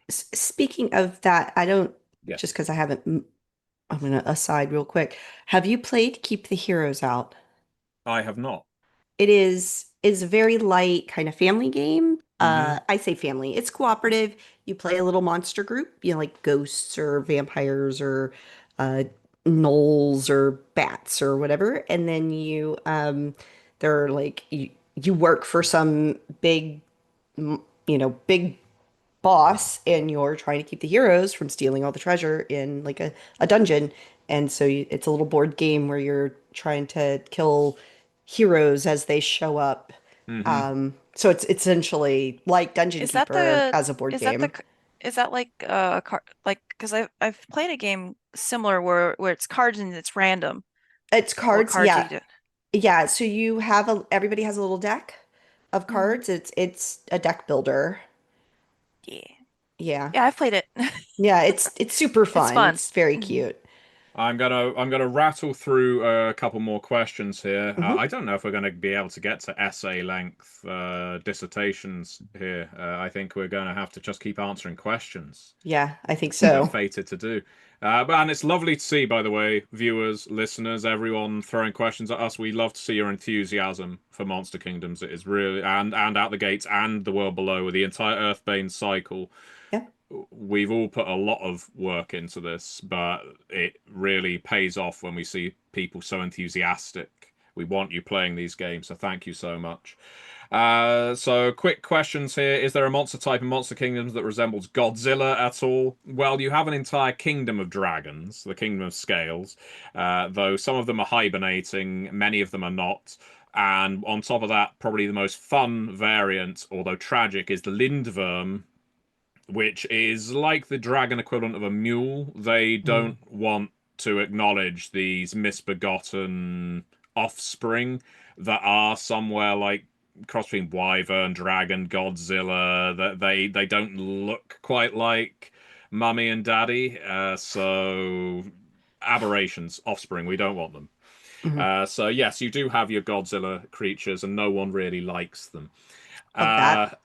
Speaking of that, I don't, yes, just because I haven't, I'm going to aside real quick. Have you played Keep the Heroes Out? I have not. It is a very light kind of family game. Mm-hmm. I say family. It's cooperative. You play a little monster group, like ghosts or vampires or uh gnolls or bats or whatever. And then they're like you work for some big big boss and you're trying to keep the heroes from stealing all the treasure in like a dungeon. And so it's a little board game where you're trying to kill heroes as they show up. Mm-hmm. So it's essentially like Dungeon Is that Keeper the as a board is that the game. c- is that like a card like because I've played a game similar where it's cards and it's random It's what cards, cards yeah. you do. Yeah, so you have everybody has a little deck of Hmm. cards. It's a deck builder. Yeah. Yeah. Yeah, I've played it. Yeah, it's super It's fun. fun. It's very Hmm. cute. I'm gonna rattle through a couple more questions here. Hmm. I don't know if we're going to be able to get to essay length dissertations here. I think we're going to have to just keep answering questions Yeah, I think that we're so. fated to do. And it's lovely to see, by the way, viewers, listeners, everyone throwing questions at us. We love to see your enthusiasm for Monster Kingdoms. It is really and Out the Gates and the World Below with the entire Earthbane cycle. Yeah. We've all put a lot of work into this, but it really pays off when we see people so enthusiastic. We want you playing these games, so thank you so much. So quick questions here. Is there a monster type in Monster Kingdoms that resembles Godzilla at all? Well, you have an entire kingdom of dragons, the kingdom of scales, though some of them are hibernating, many of them are not. And on top of that, probably the most fun variant, although tragic, is the Lindworm, which is like the dragon equivalent of a mule. They Mm. don't want to acknowledge these misbegotten offspring that are somewhere like cross between wyvern, dragon, Godzilla. That they don't look quite like mummy and daddy. So aberrations, offspring. We don't want them. Mhm. So yes, you do have your Godzilla creatures, and no one really likes them. Love Uh,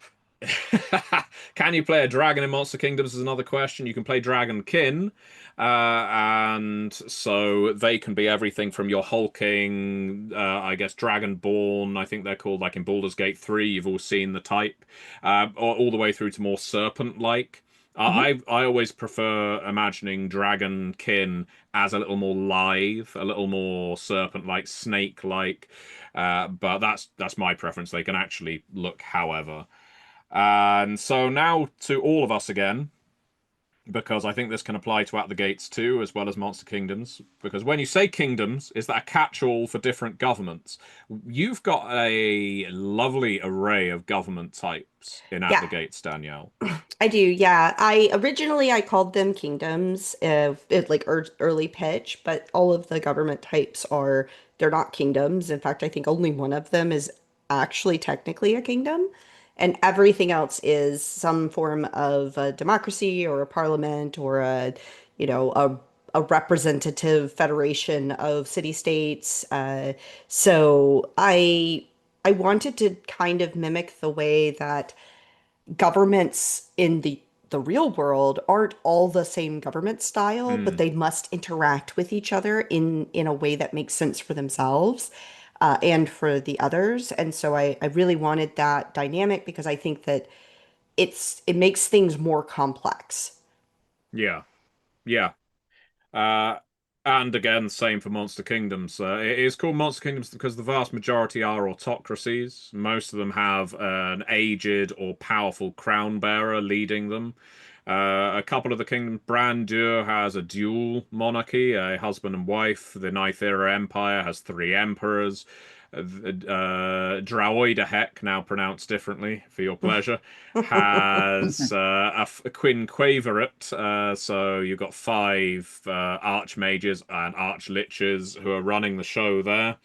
that. can you play a dragon in Monster Kingdoms is another question. You can play Dragonkin, and so they can be everything from your hulking, I guess, Dragonborn, I think they're called, like in Baldur's Gate 3, you've all seen the type, all the way through to more serpent-like. I always prefer imagining dragonkin as a little more lithe, a little more serpent-like, snake-like. But that's my preference. They can actually look however. And so now to all of us again, because I think this can apply to At the Gates too, as well as Monster Kingdoms. Because when you say kingdoms, is that a catch-all for different governments? You've got a lovely array of government types in At the Yeah, Gates, Danielle. I do. Yeah, I originally I called them kingdoms, like early pitch, but all of the government types are they're not kingdoms. In fact, I think only one of them is actually technically a kingdom, and everything else is some form of a democracy or a parliament or you know, a representative federation of city-states. So I wanted to kind of mimic the way that governments in the real world aren't all the same government style, but Hmm. they must interact with each other in a way that makes sense for themselves and for the others. And so I really wanted that dynamic because I think that it makes things more complex. Yeah. Yeah. Uh, and again, same for Monster Kingdoms. It is called Monster Kingdoms because the vast majority are autocracies. Most of them have an aged or powerful crown bearer leading them. A couple of the kingdoms, Brandur has a dual monarchy, a husband and wife. The Nythera Empire has three emperors. Droiderhek, now pronounced differently for your pleasure, has a quinquavirate. So you've got five archmages and archliches who are running the show there.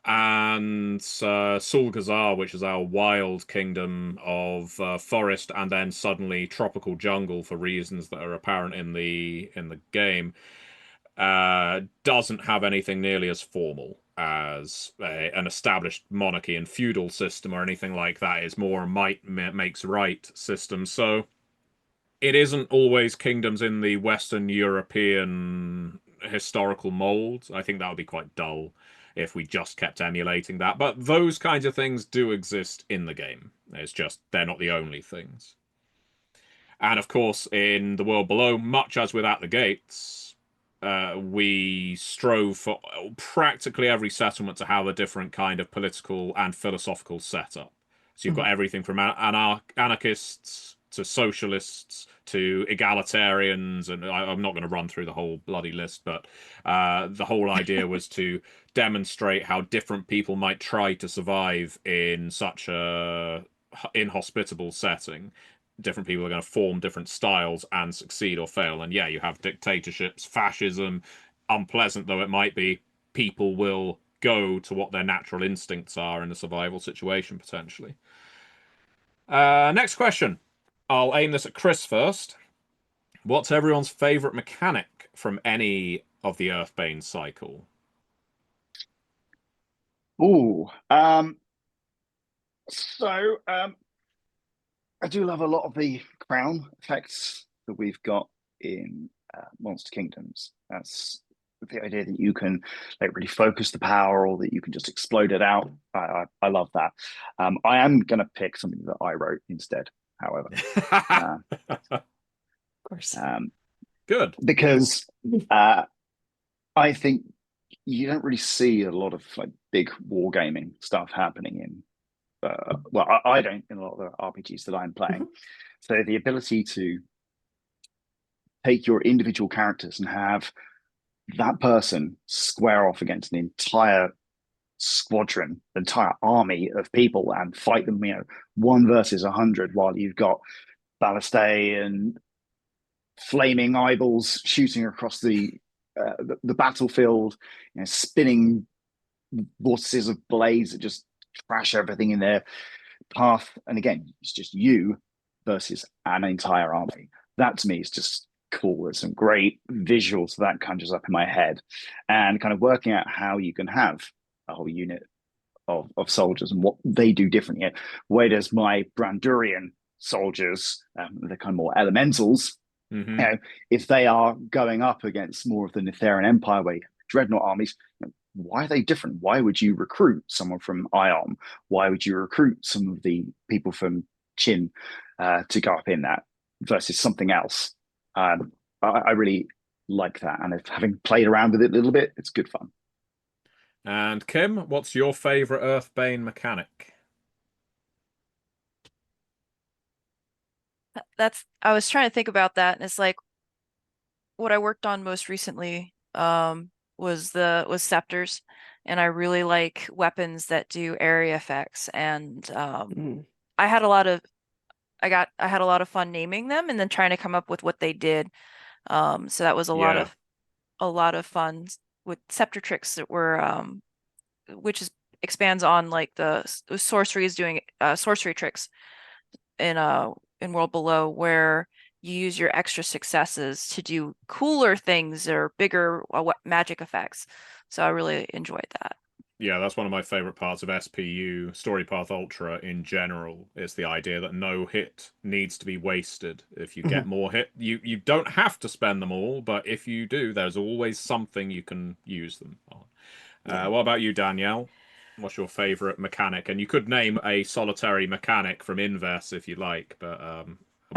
And Sulgazar, which is our wild kingdom of forest and then suddenly tropical jungle for reasons that are apparent in the game, doesn't have anything nearly as formal as an established monarchy and feudal system or anything like that. It's more a might makes right system. So it isn't always kingdoms in the Western European historical mold. I think that would be quite dull if we just kept emulating that. But those kinds of things do exist in the game. It's just they're not the only things. And of course, in the world below, much as with At the Gates, we strove for practically every settlement to have a different kind of political and philosophical setup. So you've got everything from anarchists to socialists to egalitarians, and I'm not going to run through the whole bloody list, but the whole idea was to demonstrate how different people might try to survive in such a inhospitable setting. Different people are going to form different styles and succeed or fail. And yeah, you have dictatorships, fascism, unpleasant though it might be, people will go to what their natural instincts are in a survival situation, potentially. Next question. I'll aim this at Chris first. What's everyone's favorite mechanic from any of the Earthbane cycle? Ooh, so I do love a lot of the crown effects that we've got in Monster Kingdoms. That's the idea that you can like really focus the power, or that you can just explode it out. I love that. I am going to pick something that I wrote instead, however, uh, Of course. Good. because I think you don't really see a lot of like big wargaming stuff happening in well, I don't in a lot of the RPGs that I'm playing. So the ability to take your individual characters and have that person square off against an entire squadron, an entire army of people, and fight them, one versus 100, while you've got ballistae and flaming eyeballs shooting across the battlefield, spinning vortices of blades that just trash everything in their path. And again, it's just you versus an entire army. That to me is just cool. There's some great visuals that conjures up in my head, and kind of working out how you can have a whole unit of soldiers and what they do differently. Where does my Brandurian soldiers, they're kind of more elementals, Mm-hmm. if they are going up against more of the Nitharian Empire, where dreadnought armies, why are they different? Why would you recruit someone from Ion? Why would you recruit some of the people from Chin to go up in that? versus something else. I really like that, and if having played around with it a little bit, it's good fun. And Kim, what's your favorite Earthbane mechanic? I was trying to think about that, and it's like what I worked on most recently was scepters, and I really like weapons that do area effects. And Mm. I had a lot of I had a lot of fun naming them and then trying to come up with what they did. So that was Yeah. a lot of fun with scepter tricks that were which is expands on like the sorcery is doing sorcery tricks in World Below, where you use your extra successes to do cooler things or bigger magic effects. So I really enjoyed that. Yeah, that's one of my favorite parts of SPU, Story Path Ultra in general, is the idea that no hit needs to be wasted. If you get Mhm. more hit, you don't have to spend them all, but if you do, there's always something you can use them on. Yeah. What about you, Danielle? What's your favorite mechanic? And you could name a solitary mechanic from Inves if you like, but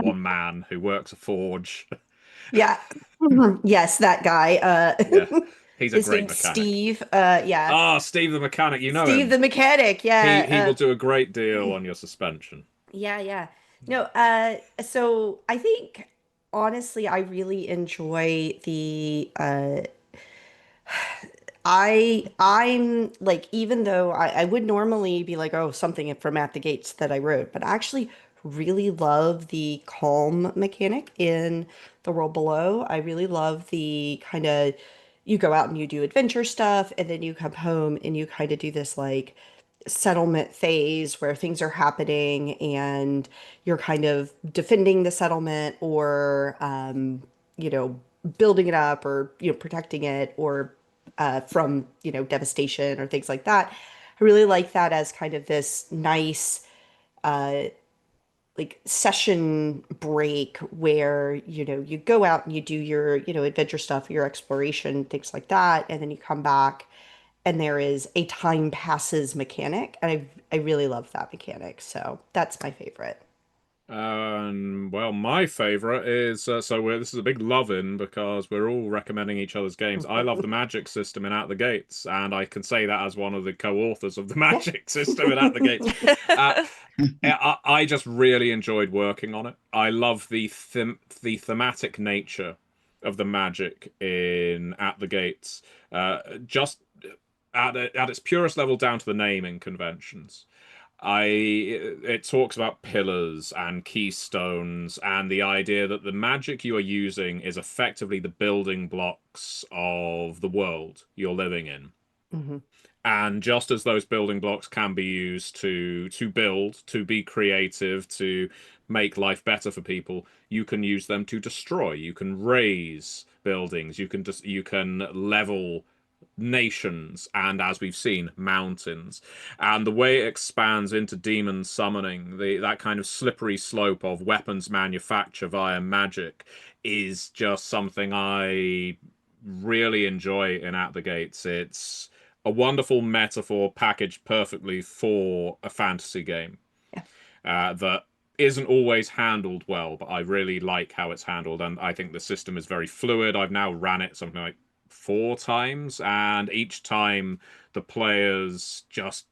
one man who works a forge. Yeah. Mhm. Yes, that guy. Yeah, he's a His great name's mechanic. Steve. Yeah. Ah, Steve the mechanic, you know Steve him. the mechanic. He will Yeah. do a great deal on your suspension. Yeah, yeah. No, so I think honestly I really enjoy the I'm like, even though I would normally be like, oh, something from At the Gates that I wrote, but I actually really love the calm mechanic in The World Below. I really love the kind of, you go out and you do adventure stuff, and then you come home and you kind of do this like settlement phase where things are happening and you're kind of defending the settlement, or you know, building it up, or protecting it, or from devastation or things like that. I really like that as kind of this nice like session break where you go out and you do your adventure stuff, your exploration, things like that, and then you come back and there is a time passes mechanic, and I really love that mechanic, so that's my favorite. Well, my favorite is this is a big love-in because we're all recommending each other's games. I love the magic system in Out the Gates, and I can say that as one of the co-authors of the Yeah. magic system in Out the Gates. Uh, I just really enjoyed working on it. I love the thematic nature of the magic in At the Gates. Just at its purest level, down to the naming conventions. It talks about pillars and keystones and the idea that the magic you are using is effectively the building blocks of the world you're living in. Hmm. And just as those building blocks can be used to build, to be creative, to make life better for people, you can use them to destroy. You can raise buildings. You can level nations, and as we've seen, mountains. And the way it expands into demon summoning, that kind of slippery slope of weapons manufacture via magic, is just something I really enjoy in At the Gates. It's a wonderful metaphor packaged perfectly for a fantasy game Yeah. that isn't always handled well, but I really like how it's handled, and I think the system is very fluid. I've now ran it something like 4 times, and each time the players just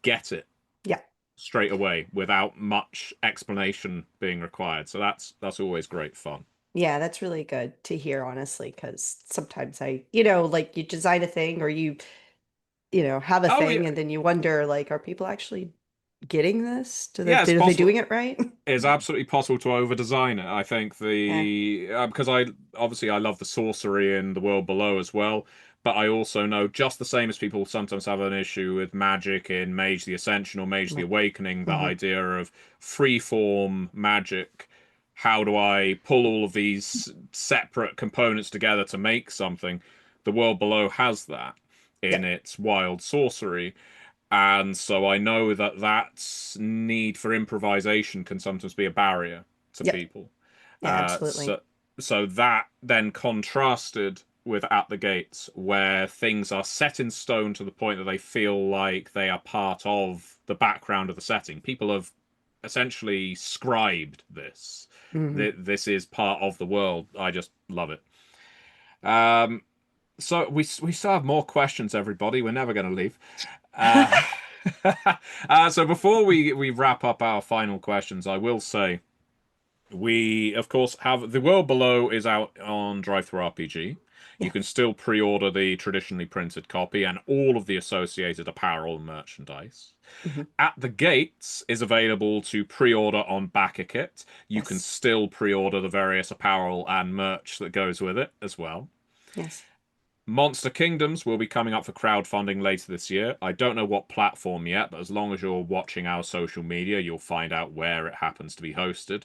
get it Yeah. straight away without much explanation being required. So that's always great fun. Yeah, that's really good to hear, honestly, because sometimes like you design a thing, or you have a Oh thing, yeah, and then you wonder, like, are people actually getting this? yeah, it's Are they doing possible. it right? It's absolutely possible to over design it. I think Yeah. the because I obviously I love the sorcery in the world below as well, but I also know, just the same as people sometimes have an issue with magic in Mage the Ascension or Mage the Right. Awakening, that Hmm. idea of free-form magic. How do I pull all of these separate components together to make something? The world below has that Yeah. in its wild sorcery, and so I know that need for improvisation can sometimes be a barrier to Yeah. people. Yeah, absolutely. So that then contrasted with At the Gates, where things are set in stone to the point that they feel like they are part of the background of the setting. People have essentially scribed this. Mhm. This is part of the world. I just love it. So we still have more questions, everybody. We're never going to leave. Uh, so before we wrap up our final questions, I will say we, of course, have The World Below is out on DriveThruRPG. You can Yes. still pre-order the traditionally printed copy and all of the associated apparel and merchandise. Mhm. At the Gates is available to pre-order on BackerKit. You can Yes. still pre-order the various apparel and merch that goes with it as well. Yes. Monster Kingdoms will be coming up for crowdfunding later this year. I don't know what platform yet, but as long as you're watching our social media, you'll find out where it happens to be hosted.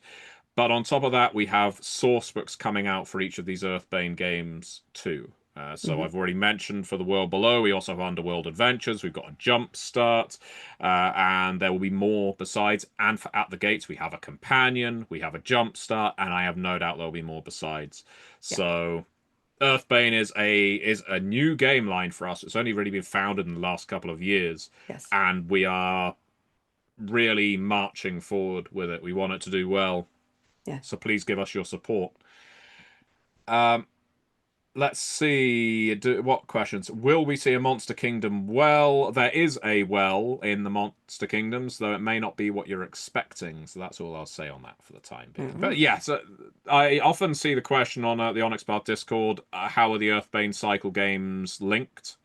But on top of that, we have sourcebooks coming out for each of these Earthbane games too. So Mhm. I've already mentioned for the World Below, we also have Underworld Adventures. We've got a Jump Start, and there will be more besides. And for At the Gates, we have a companion, we have a Jump Start, and I have no doubt there'll be more besides. Yeah. So Earthbane is a new game line for us. It's only really been founded in the last couple of years, Yes. and we are really marching forward with it. We want it to do well. Yeah. So please give us your support. Um, let's see. What questions? Will we see a Monster Kingdom well? There is a well in the Monster Kingdoms, though it may not be what you're expecting. So that's all I'll say on that for the time being. Mhm. But yeah, so I often see the question on the Onyx Path Discord, how are the Earthbane Cycle games linked?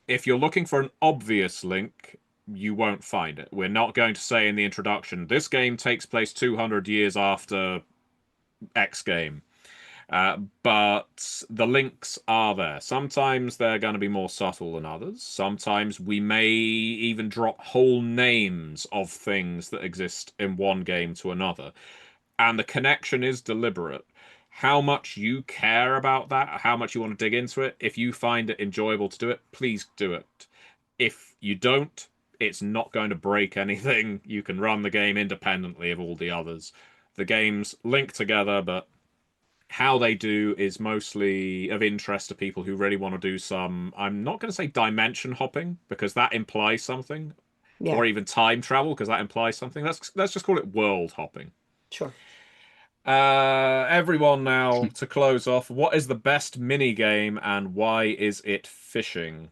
If you're looking for an obvious link, you won't find it. We're not going to say in the introduction, this game takes place 200 years after X game. But the links are there. Sometimes they're going to be more subtle than others. Sometimes we may even drop whole names of things that exist in one game to another. And the connection is deliberate. How much you care about that, how much you want to dig into it, if you find it enjoyable to do it, please do it. If you don't, it's not going to break anything. You can run the game independently of all the others. The games link together, but how they do is mostly of interest to people who really want to do some, I'm not going to say dimension hopping because that implies something, Yeah. or even time travel because that implies something. Let's just call it world hopping. Sure. Everyone now, to close off, what is the best mini game and why is it fishing?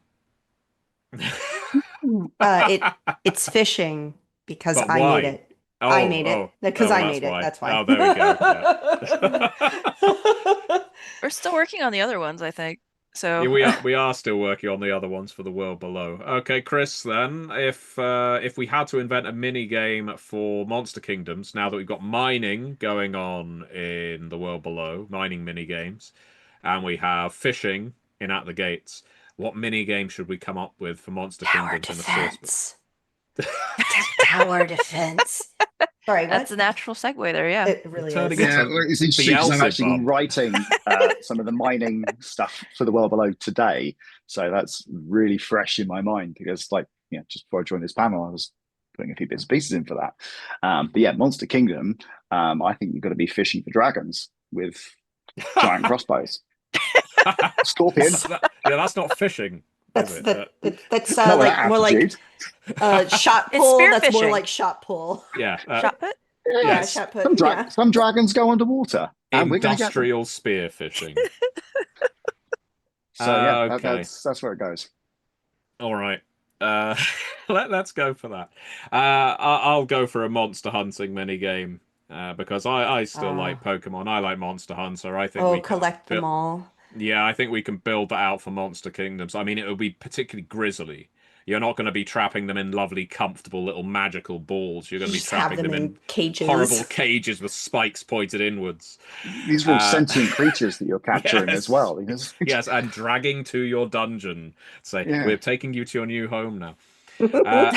It's fishing because But I made why? it. I Oh, made it oh, because oh, well, I that's made it. why. That's why. Oh, there we go. Yeah. We're still working on the other ones, I think. Yeah, So we are still working on the other ones for the world below. Okay, Chris, then if we had to invent a mini game for Monster Kingdoms, now that we've got mining going on in the world below, mining mini games, and we have fishing in At the Gates, what mini game should we come up with for Monster Tower Kingdoms in a source book? defense. Tower defense. Sorry, that's what? a natural segue there, yeah. It You're really turning is. into Yeah, well, it's interesting because I'm actually Beelzebub. writing some of the mining stuff for the World Below today, so that's really fresh in my mind because, like, just before I joined this panel, I was putting a few bits and pieces in for that. But yeah, Monster Kingdom, I think you've got to be fishing for dragons with giant crossbows. Scorpion, Yeah, that's not fishing, is That's it? that's not with that like more like attitude. shot It's pull. That's more spearfishing. like shot pull. Yeah, Shot put? Yeah, yes, shot put. Yeah. Some dragons go underwater, and we're going to get them. industrial spearfishing. So yeah, Okay. that's where it goes. All right. Uh, let's go for that. I'll go for a monster hunting mini game because I still Uh, like Pokemon. I like Monster Hunter. I think oh, we can collect them build. all. Yeah, I think we can build that out for Monster Kingdoms. I mean, it will be particularly grisly. You're not going to be trapping them in lovely, comfortable little magical balls. You're going You to be just have trapping them them in in horrible cages. cages with spikes pointed inwards. These are all sentient creatures that you're capturing as Yes, well. yes, and dragging to your dungeon. Say, Yeah. we're taking you to your new home now. Uh,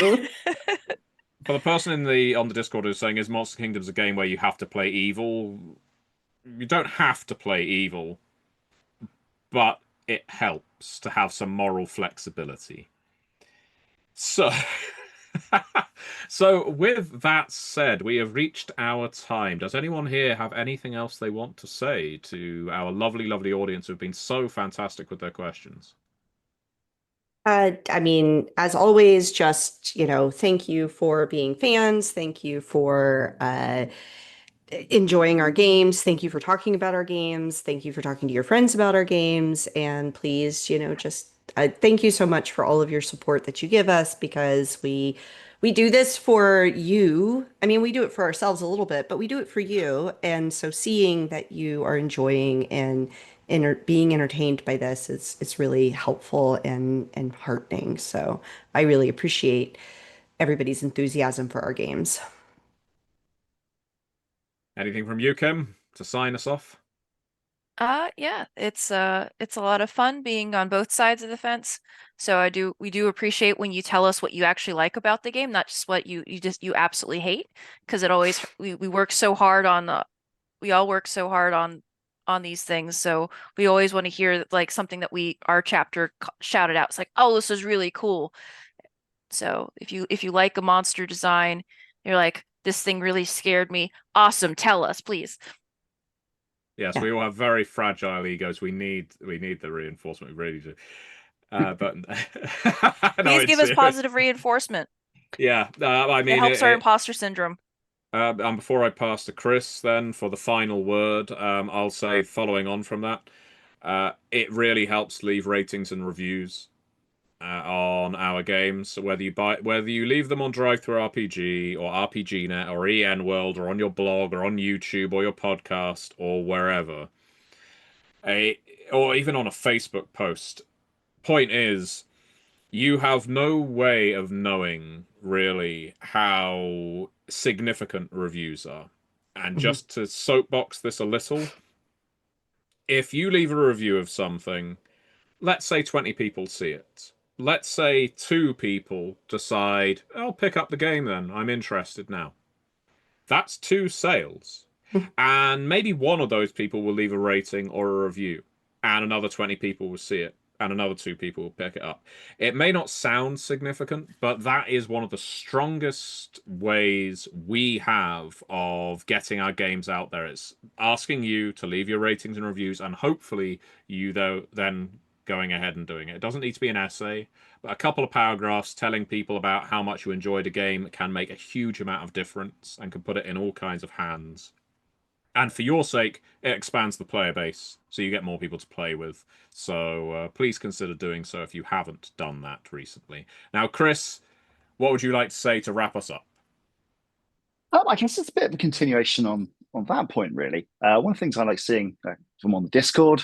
for the person on the Discord who's saying, is Monster Kingdoms a game where you have to play evil? You don't have to play evil, but it helps to have some moral flexibility. So, so with that said, we have reached our time. Does anyone here have anything else they want to say to our lovely, lovely audience who've been so fantastic with their questions? I mean, as always, just, thank you for being fans. Thank you for enjoying our games. Thank you for talking about our games. Thank you for talking to your friends about our games. And please, just thank you so much for all of your support that you give us, because we do this for you. I mean, we do it for ourselves a little bit, but we do it for you. And so seeing that you are enjoying and being entertained by this, it's really helpful and heartening. So I really appreciate everybody's enthusiasm for our games. Anything from you, Kim, to sign us off? Yeah, it's a lot of fun being on both sides of the fence. So we do appreciate when you tell us what you actually like about the game, not just what you absolutely hate, because it always we work so hard on we all work so hard on these things. So we always want to hear like something that our chapter shouted out. It's like, "Oh, this is really cool." So if you like a monster design, you're like, "This thing really scared me." Awesome, tell us, please. Yes, Yeah. we all have very fragile egos. We need the reinforcement. We really do. But no, Please it's give us positive reinforcement. yeah. I It mean, helps our imposter syndrome. and before I pass to Chris, then for the final word, I'll say, following on from that, it really helps leave ratings and reviews on our games. So whether you leave them on DriveThruRPG or RPGNet or EN World or on your blog or on YouTube or your podcast or wherever, or even on a Facebook post. Point is, you have no way of knowing really how significant reviews are. And Mhm. just to soapbox this a little, if you leave a review of something, let's say 20 people see it. Let's say 2 people decide, I'll pick up the game then, I'm interested now. That's 2 sales. And maybe one of those people will leave a rating or a review, and another 20 people will see it, and another 2 people will pick it up. It may not sound significant, but that is one of the strongest ways we have of getting our games out there. It's asking you to leave your ratings and reviews, and hopefully you though then going ahead and doing it. It doesn't need to be an essay, but a couple of paragraphs telling people about how much you enjoyed a game can make a huge amount of difference and can put it in all kinds of hands. And for your sake, it expands the player base, so you get more people to play with. So please consider doing so if you haven't done that recently. Now, Chris, what would you like to say to wrap us up? I guess it's a bit of a continuation on that point, really. One of the things I like seeing from on the Discord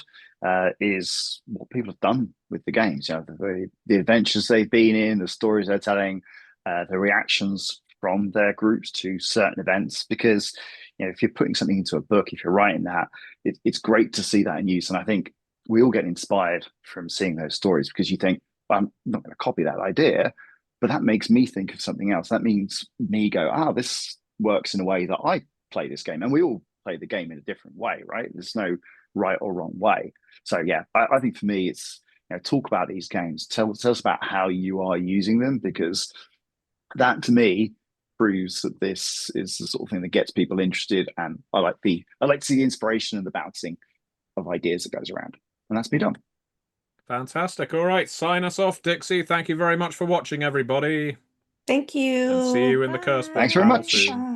is what people have done with the games. The adventures they've been in, the stories they're telling, the reactions from their groups to certain events. Because if you're putting something into a book, if you're writing that, it's great to see that in use. And I think we all get inspired from seeing those stories, because you think, I'm not going to copy that idea, but that makes me think of something else. That means me go, this works in a way that I play this game. And we all play the game in a different way, right? There's no right or wrong way. So yeah, I think for me, it's talk about these games. Tell us about how you are using them, because that to me proves that this is the sort of thing that gets people interested. And I like to see the inspiration and the bouncing of ideas that goes around. And that's me done. Fantastic. All right, sign us off, Dixie. Thank you very much for watching, everybody. Thank And see you. you in the Curse Book Thanks very panel much. soon.